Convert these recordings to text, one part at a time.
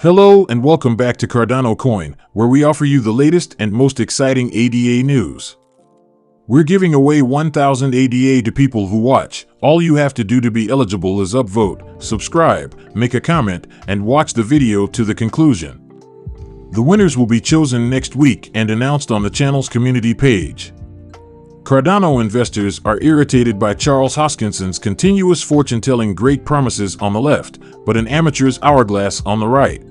Hello and welcome back to Cardano Coin, where we offer you the latest and most exciting ADA news. We're giving away 1,000 ADA to people who watch. All you have to do to be eligible is upvote, subscribe, make a comment, and watch the video to the conclusion. The winners will be chosen next week and announced on the channel's community page. Cardano investors are irritated by Charles Hoskinson's continuous fortune-telling great promises on the left, but an amateur's hourglass on the right.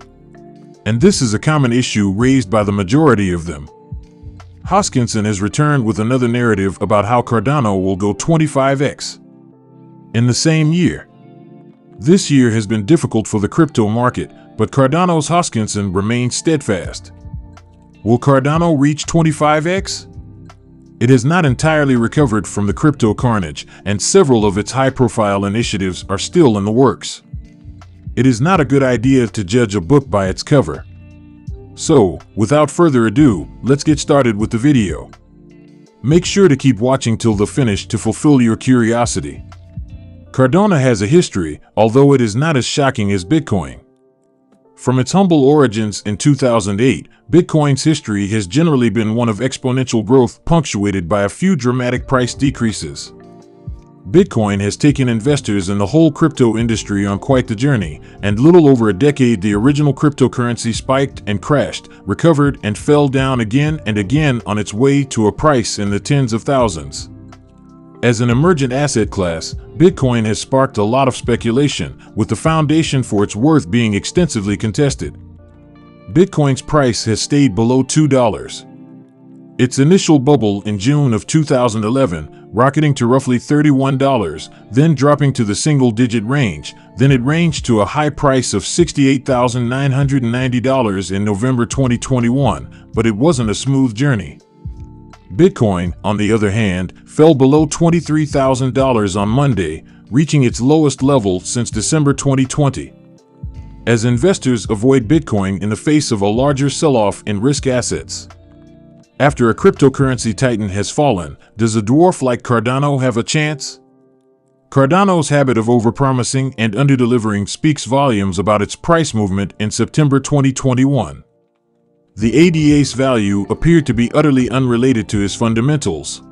And this is a common issue raised by the majority of them. Hoskinson has returned with another narrative about how Cardano will go 25x in the same year. This year has been difficult for the crypto market, but Cardano's Hoskinson remains steadfast. Will Cardano reach 25x? It has not entirely recovered from the crypto carnage, and several of its high-profile initiatives are still in the works. It is not a good idea to judge a book by its cover. So, without further ado, let's get started with the video. Make sure to keep watching till the finish to fulfill your curiosity. Cardano has a history, although it is not as shocking as Bitcoin. From its humble origins in 2008, Bitcoin's history has generally been one of exponential growth punctuated by a few dramatic price decreases. Bitcoin has taken investors in the whole crypto industry on quite the journey, and little over a decade the original cryptocurrency spiked and crashed, recovered and fell down again and again on its way to a price in the tens of thousands. As an emergent asset class, Bitcoin has sparked a lot of speculation, with the foundation for its worth being extensively contested. Bitcoin's price has stayed below $2. Its initial bubble in June of 2011, rocketing to roughly $31, then dropping to the single-digit range, then it ranged to a high price of $68,990 in November 2021, but it wasn't a smooth journey. Bitcoin, on the other hand, fell below $23,000 on Monday, reaching its lowest level since December 2020. As investors avoid Bitcoin in the face of a larger sell-off in risk assets. After a cryptocurrency titan has fallen, does a dwarf like Cardano have a chance? Cardano's habit of overpromising and underdelivering speaks volumes about its price movement in September 2021. The ADA's value appeared to be utterly unrelated to his fundamentals,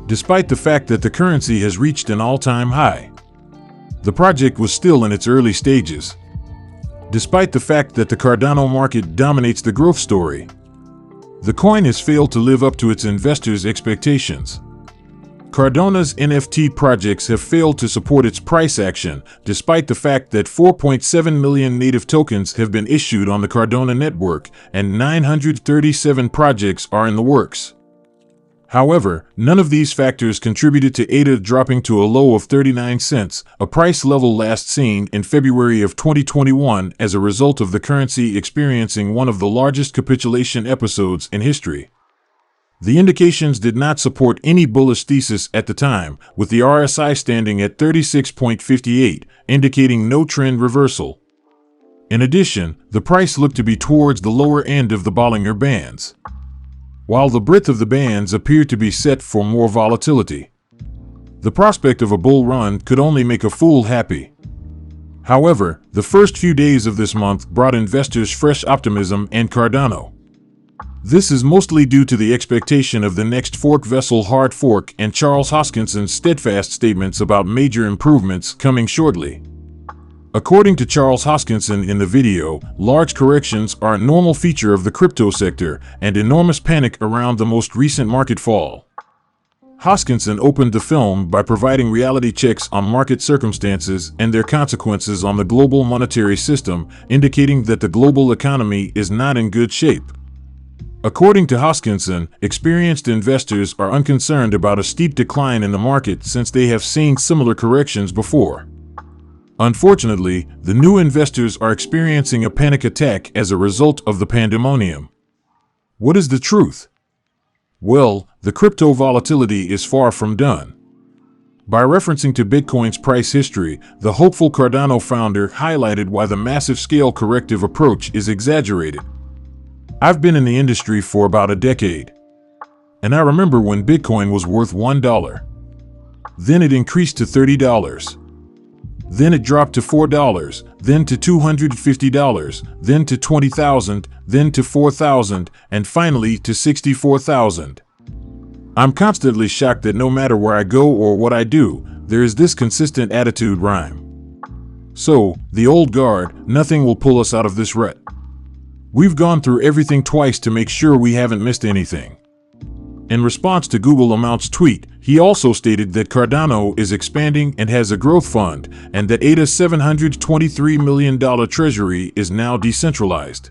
despite the fact that the currency has reached an all-time high. The project was still in its early stages, despite the fact that the Cardano market dominates the growth story. The coin has failed to live up to its investors' expectations. Cardano's NFT projects have failed to support its price action, despite the fact that 4.7 million native tokens have been issued on the Cardano network and 937 projects are in the works. However, none of these factors contributed to ADA dropping to a low of 39 cents, a price level last seen in February of 2021 as a result of the currency experiencing one of the largest capitulation episodes in history. The indications did not support any bullish thesis at the time, with the RSI standing at 36.58, indicating no trend reversal. In addition, the price looked to be towards the lower end of the Bollinger Bands, while the breadth of the bands appeared to be set for more volatility. The prospect of a bull run could only make a fool happy. However, the first few days of this month brought investors fresh optimism and Cardano. This is mostly due to the expectation of the next fork vessel hard fork and Charles Hoskinson's steadfast statements about major improvements coming shortly. According to Charles Hoskinson in the video, large corrections are a normal feature of the crypto sector and enormous panic around the most recent market fall. Hoskinson opened the film by providing reality checks on market circumstances and their consequences on the global monetary system, indicating that the global economy is not in good shape. According to Hoskinson, experienced investors are unconcerned about a steep decline in the market since they have seen similar corrections before. Unfortunately, the new investors are experiencing a panic attack as a result of the pandemonium. What is the truth? Well, the crypto volatility is far from done. By referencing to Bitcoin's price history, the hopeful Cardano founder highlighted why the massive scale corrective approach is exaggerated. I've been in the industry for about a decade, and I remember when Bitcoin was worth $1. Then it increased to $30. Then it dropped to $4, then to $250, then to $20,000, then to $4,000, and finally to $64,000. I'm constantly shocked that no matter where I go or what I do, there is this consistent attitude rhyme. So, the old guard, nothing will pull us out of this rut. We've gone through everything twice to make sure we haven't missed anything. In response to Google Amount's tweet, he also stated that Cardano is expanding and has a growth fund, and that ADA's $723 million treasury is now decentralized.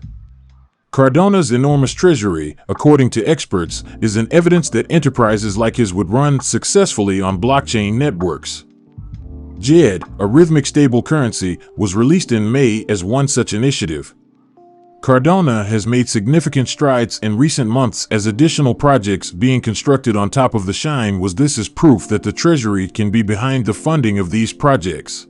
Cardano's enormous treasury, according to experts, is an evidence that enterprises like his would run successfully on blockchain networks. JED, a rhythmic stable currency, was released in May as one such initiative. Cardano has made significant strides in recent months as additional projects being constructed on top of the shine. This is proof that the treasury can be behind the funding of these projects.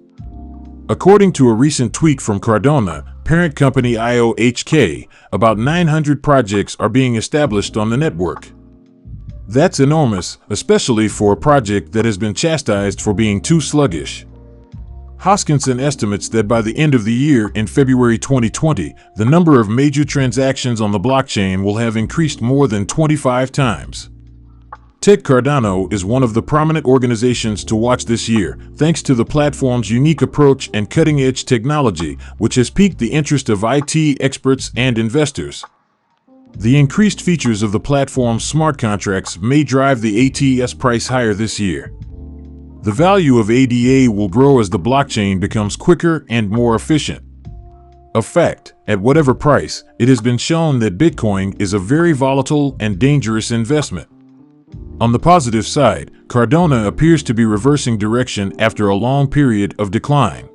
According to a recent tweet from Cardano, parent company IOHK, about 900 projects are being established on the network. That's enormous, especially for a project that has been chastised for being too sluggish. Hoskinson estimates that by the end of the year, in February 2020, the number of major transactions on the blockchain will have increased more than 25 times. Tech Cardano is one of the prominent organizations to watch this year, thanks to the platform's unique approach and cutting-edge technology, which has piqued the interest of IT experts and investors. The increased features of the platform's smart contracts may drive the ATS price higher this year. The value of ADA will grow as the blockchain becomes quicker and more efficient. A fact, at whatever price, it has been shown that Bitcoin is a very volatile and dangerous investment. On the positive side, Cardano appears to be reversing direction after a long period of decline.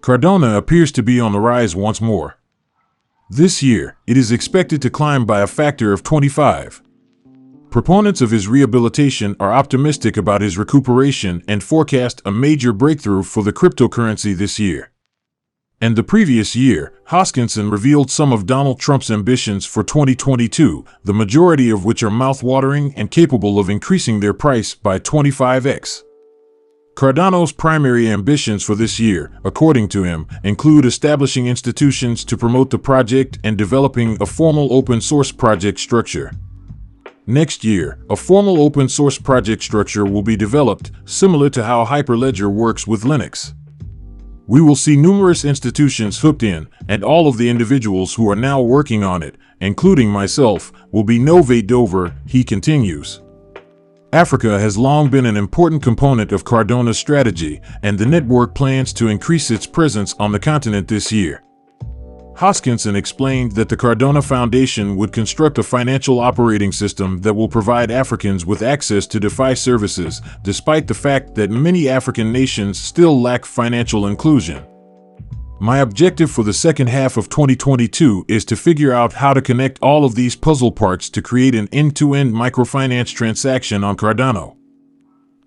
Cardano appears to be on the rise once more. This year, it is expected to climb by a factor of 25. Proponents of his rehabilitation are optimistic about his recuperation and forecast a major breakthrough for the cryptocurrency this year. And the previous year, Hoskinson revealed some of Donald Trump's ambitions for 2022, the majority of which are mouth-watering and capable of increasing their price by 25x. Cardano's primary ambitions for this year, according to him, include establishing institutions to promote the project and developing a formal open-source project structure. Next year, a formal open-source project structure will be developed, similar to how Hyperledger works with Linux. We will see numerous institutions hooked in, and all of the individuals who are now working on it, including myself, will be novate over, he continues. Africa has long been an important component of Cardano's strategy, and the network plans to increase its presence on the continent this year. Hoskinson explained that the Cardano Foundation would construct a financial operating system that will provide Africans with access to DeFi services, despite the fact that many African nations still lack financial inclusion. My objective for the second half of 2022 is to figure out how to connect all of these puzzle parts to create an end-to-end microfinance transaction on Cardano.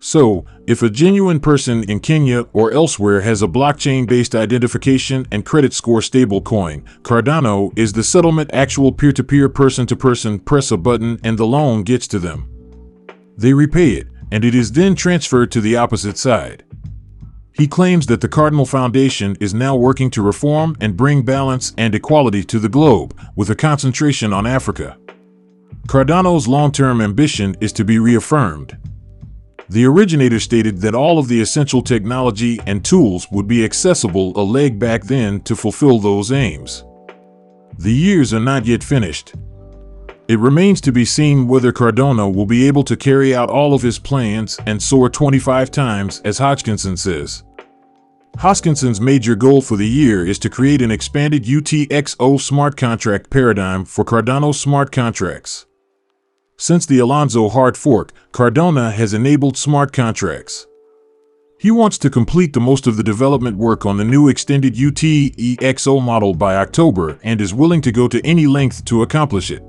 So, if a genuine person in Kenya or elsewhere has a blockchain-based identification and credit score stablecoin, Cardano is the settlement. Actual peer-to-peer, person-to-person, press a button and the loan gets to them. They repay it, and it is then transferred to the opposite side. He claims that the Cardano Foundation is now working to reform and bring balance and equality to the globe, with a concentration on Africa. Cardano's long-term ambition is to be reaffirmed. The originator stated that all of the essential technology and tools would be accessible a leg back then to fulfill those aims. The years are not yet finished. It remains to be seen whether Cardano will be able to carry out all of his plans and soar 25 times, as Hoskinson says. Hoskinson's major goal for the year is to create an expanded UTXO smart contract paradigm for Cardano smart contracts. Since the Alonzo hard fork, Cardano has enabled smart contracts. He wants to complete the most of the development work on the new extended UTXO model by October and is willing to go to any length to accomplish it.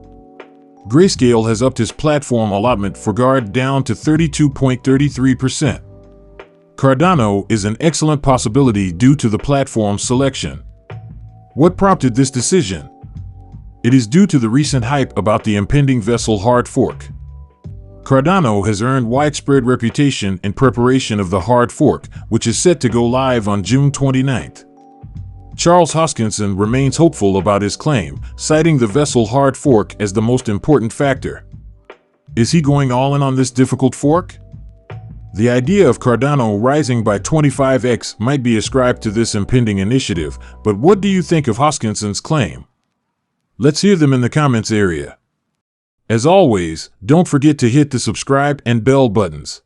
Grayscale has upped his platform allotment for Guard down to 32.33%. Cardano is an excellent possibility due to the platform selection. What prompted this decision? It is due to the recent hype about the impending Vessel hard fork. Cardano has earned widespread reputation in preparation of the hard fork, which is set to go live on June 29th. Charles Hoskinson remains hopeful about his claim, citing the vessel hard fork as the most important factor. Is he going all in on this difficult fork? The idea of Cardano rising by 25x might be ascribed to this impending initiative, but what do you think of Hoskinson's claim? Let's hear them in the comments area. As always, don't forget to hit the subscribe and bell buttons.